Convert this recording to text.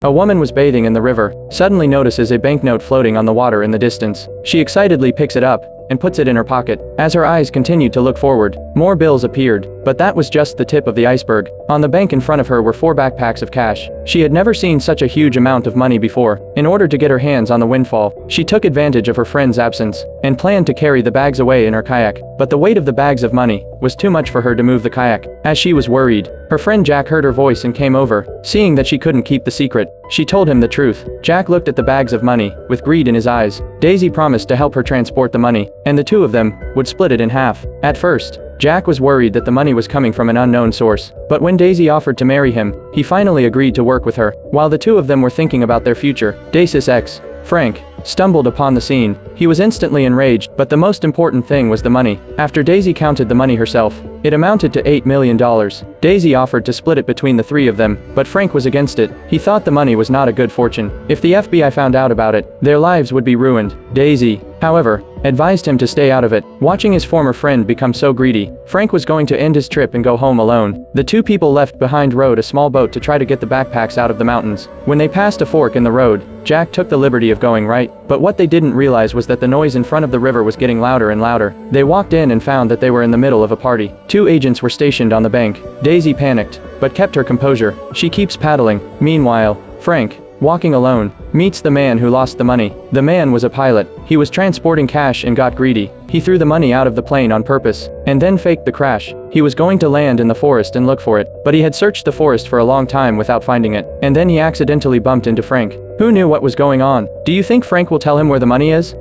A woman was bathing in the river, suddenly notices a banknote floating on the water in the distance. She excitedly picks it up and puts it in her pocket. As her eyes continued to look forward, more bills appeared, but that was just the tip of the iceberg. On the bank in front of her were 4 backpacks of cash. She had never seen such a huge amount of money before. In order to get her hands on the windfall, she took advantage of her friend's absence and planned to carry the bags away in her kayak. But the weight of the bags of money was too much for her to move the kayak. As she was worried, her friend Jack heard her voice and came over. Seeing that she couldn't keep the secret, she told him the truth. Jack looked at the bags of money with greed in his eyes. Daisy promised to help her transport the money, and the two of them would split it in half. At first, Jack was worried that the money was coming from an unknown source, but when Daisy offered to marry him, he finally agreed to work with her. While the two of them were thinking about their future, Daisy's ex, Frank, stumbled upon the scene. He was instantly enraged, but the most important thing was the money. After Daisy counted the money herself, it amounted to $8 million. Daisy offered to split it between the three of them, but Frank was against it. He thought the money was not a good fortune. If the FBI found out about it, their lives would be ruined. Daisy, however, advised him to stay out of it. Watching his former friend become so greedy, Frank was going to end his trip and go home alone. The two people left behind rowed a small boat to try to get the backpacks out of the mountains. When they passed a fork in the road, Jack took the liberty of going right, but what they didn't realize was that the noise in front of the river was getting louder and louder. They walked in and found that they were in the middle of a party. 2 agents were stationed on the bank. Daisy panicked, but kept her composure. She keeps paddling. Meanwhile, Frank, walking alone, meets the man who lost the money. The man was a pilot. He was transporting cash and got greedy. He threw the money out of the plane on purpose, and then faked the crash. He was going to land in the forest and look for it, but he had searched the forest for a long time without finding it, and then he accidentally bumped into Frank, who knew what was going on. Do you think Frank will tell him where the money is?